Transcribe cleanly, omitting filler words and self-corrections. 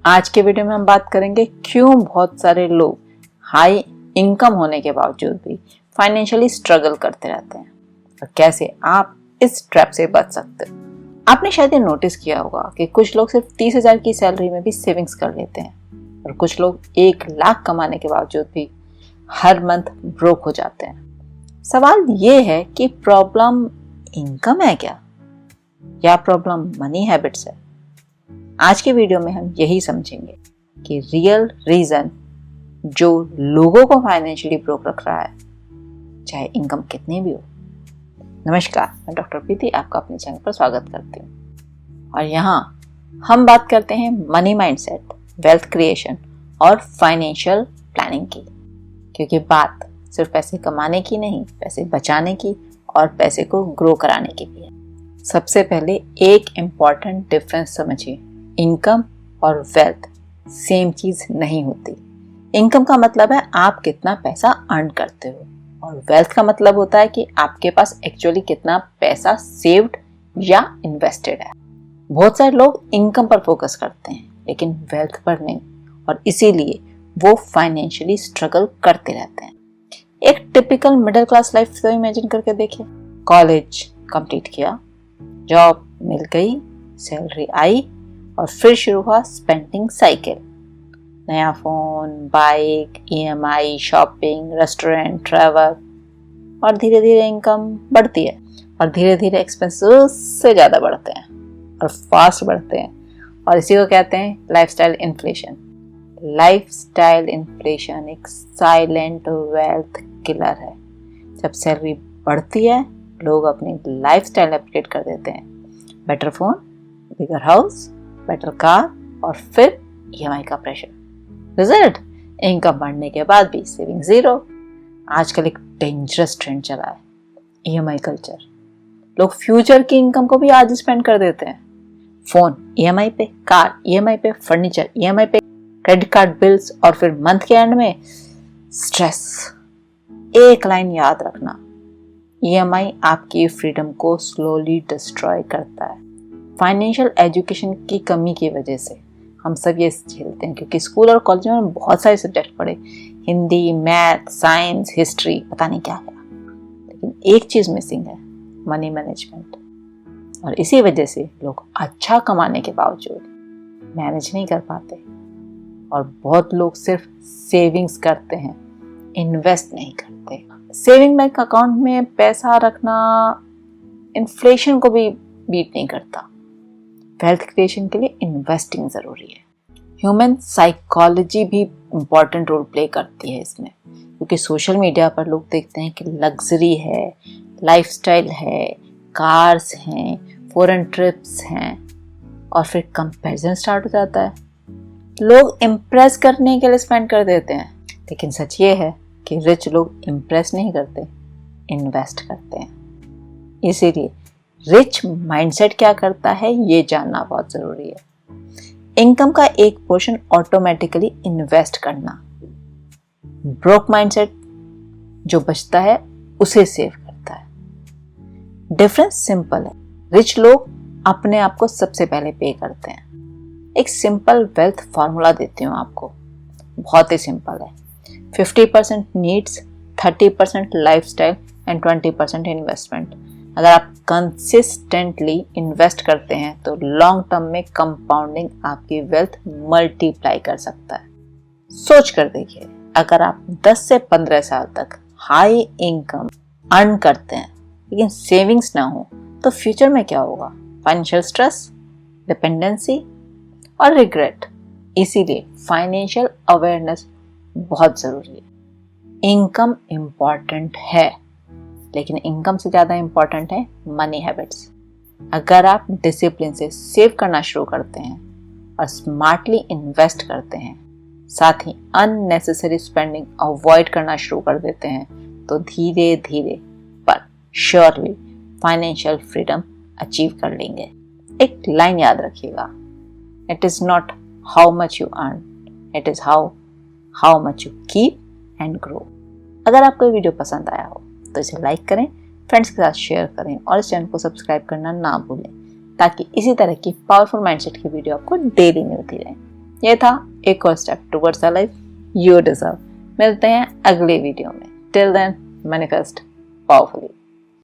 आज के वीडियो में हम बात करेंगे क्यों बहुत सारे लोग हाई इनकम होने के बावजूद भी फाइनेंशियली स्ट्रगल करते रहते हैं और कैसे आप इस ट्रैप से बच सकते हो। आपने शायद ये नोटिस किया होगा कि कुछ लोग सिर्फ 30,000 की सैलरी में भी सेविंग्स कर लेते हैं और कुछ लोग 1 लाख कमाने के बावजूद भी हर मंथ ब्रोक हो जाते हैं। सवाल ये है कि प्रॉब्लम इनकम है क्या या प्रॉब्लम मनी हैबिट्स है। आज के वीडियो में हम यही समझेंगे कि रियल रीजन जो लोगों को फाइनेंशियली ब्रोक रख रहा है, चाहे इनकम कितनी भी हो। नमस्कार, मैं डॉक्टर प्रीति आपका अपने चैनल पर स्वागत करती हूँ और यहाँ हम बात करते हैं मनी माइंडसेट, वेल्थ क्रिएशन और फाइनेंशियल प्लानिंग की, क्योंकि बात सिर्फ पैसे कमाने की नहीं, पैसे बचाने की और पैसे को ग्रो कराने की भी है। सबसे पहले एक इम्पॉर्टेंट डिफरेंस समझिए, इनकम और वेल्थ सेम चीज नहीं होती। इनकम का मतलब है आप कितना पैसा अर्न करते हो और वेल्थ का मतलब होता है कि आपके पास एक्चुअली कितना पैसा सेव्ड या इन्वेस्टेड है। बहुत सारे लोग इनकम पर फोकस करते हैं लेकिन वेल्थ पर नहीं और इसीलिए वो फाइनेंशियली स्ट्रगल करते रहते हैं। एक टिपिकल मिडिल क्लास लाइफ तो इमेजिन करके देखिए। कॉलेज कंप्लीट किया, जॉब मिल गई, सैलरी आई और फिर शुरू हुआ स्पेंडिंग साइकिल। नया phone, bike, EMI, shopping, restaurant, travel और धीरे धीरे इनकम बढ़ती है और धीरे धीरे एक्सपेंसेस से ज़्यादा बढ़ते हैं और फास्ट बढ़ते हैं और इसी को कहते हैं लाइफस्टाइल इन्फ्लेशन। लाइफस्टाइल इन्फ्लेशन एक साइलेंट वेल्थ किलर है। जब सैलरी बढ़ती है लोग अपनी लाइफस्टाइल अपग्रेड कर देते हैं। बेटर फोन, बिगर हाउस, बेटर कार और फिर ईएमआई का प्रेशर। रिजल्ट, इनकम बढ़ने के बाद भी सेविंग जीरो। आजकल एक डेंजरस ट्रेंड चला है, ईएमआई कल्चर। लोग फ्यूचर की इनकम को भी आज स्पेंड कर देते हैं। फोन ईएमआई पे, कार ईएमआई पे, फर्नीचर ईएमआई पे, क्रेडिट कार्ड बिल्स और फिर मंथ के एंड में स्ट्रेस। एक लाइन याद रखना, ईएमआई आपकी फ्रीडम को स्लोली डिस्ट्रॉय करता है। फाइनेंशियल एजुकेशन की कमी की वजह से हम सब ये झेलते हैं, क्योंकि स्कूल और कॉलेज में बहुत सारे सब्जेक्ट पढ़े, हिंदी, मैथ, साइंस, हिस्ट्री, पता नहीं क्या क्या, लेकिन एक चीज़ मिसिंग है, मनी मैनेजमेंट। और इसी वजह से लोग अच्छा कमाने के बावजूद मैनेज नहीं कर पाते और बहुत लोग सिर्फ सेविंग्स करते हैं, इन्वेस्ट नहीं करते। सेविंग बैंक अकाउंट में पैसा रखना इन्फ्लेशन को भी बीट नहीं करता। वेल्थ क्रिएशन के लिए इन्वेस्टिंग ज़रूरी है। ह्यूमन साइकोलॉजी भी इम्पॉर्टेंट रोल प्ले करती है इसमें, क्योंकि सोशल मीडिया पर लोग देखते हैं कि लग्जरी है, लाइफस्टाइल है, कार्स हैं, फॉरेन ट्रिप्स हैं और फिर कंपैरिजन स्टार्ट हो जाता है। लोग इम्प्रेस करने के लिए स्पेंड कर देते हैं, लेकिन सच ये है कि रिच लोग इम्प्रेस नहीं करते, इन्वेस्ट करते हैं। इसीलिए रिच माइंडसेट क्या करता है ये जानना बहुत जरूरी है। इनकम का एक पोर्शन ऑटोमेटिकली इन्वेस्ट करना। ब्रोक माइंडसेट जो बचता है उसे सेव करता है। डिफरेंस सिंपल है, रिच लोग अपने आप को सबसे पहले पे करते हैं। एक सिंपल वेल्थ फॉर्मूला देती हूँ आपको, बहुत ही सिंपल है। 50% नीड्स, 30% लाइफस्टाइल एंड 20% इन्वेस्टमेंट। अगर आप कंसिस्टेंटली इन्वेस्ट करते हैं तो लॉन्ग टर्म में कंपाउंडिंग आपकी वेल्थ मल्टीप्लाई कर सकता है। सोच कर देखिए, अगर आप 10 से 15 साल तक हाई इनकम अर्न करते हैं लेकिन सेविंग्स ना हो तो फ्यूचर में क्या होगा? फाइनेंशियल स्ट्रेस, डिपेंडेंसी और रिग्रेट। इसीलिए फाइनेंशियल अवेयरनेस बहुत जरूरी है। इनकम इम्पॉर्टेंट है लेकिन इनकम से ज़्यादा इम्पॉर्टेंट है मनी हैबिट्स। अगर आप डिसिप्लिन से सेव करना शुरू करते हैं और स्मार्टली इन्वेस्ट करते हैं, साथ ही अननेसेसरी स्पेंडिंग अवॉइड करना शुरू कर देते हैं, तो धीरे धीरे पर श्योरली फाइनेंशियल फ्रीडम अचीव कर लेंगे। एक लाइन याद रखिएगा, it is not how much you earn, it is how much you keep and grow. अगर आपको ये वीडियो पसंद आया हो तो इसे लाइक करें, फ्रेंड्स के साथ शेयर करें और इस चैनल को सब्सक्राइब करना ना भूलें, ताकि इसी तरह की पावरफुल माइंडसेट की वीडियो आपको डेली मिलती रहे। ये था एक और step towards a life you deserve. मिलते हैं अगले वीडियो में। Till then manifest powerfully.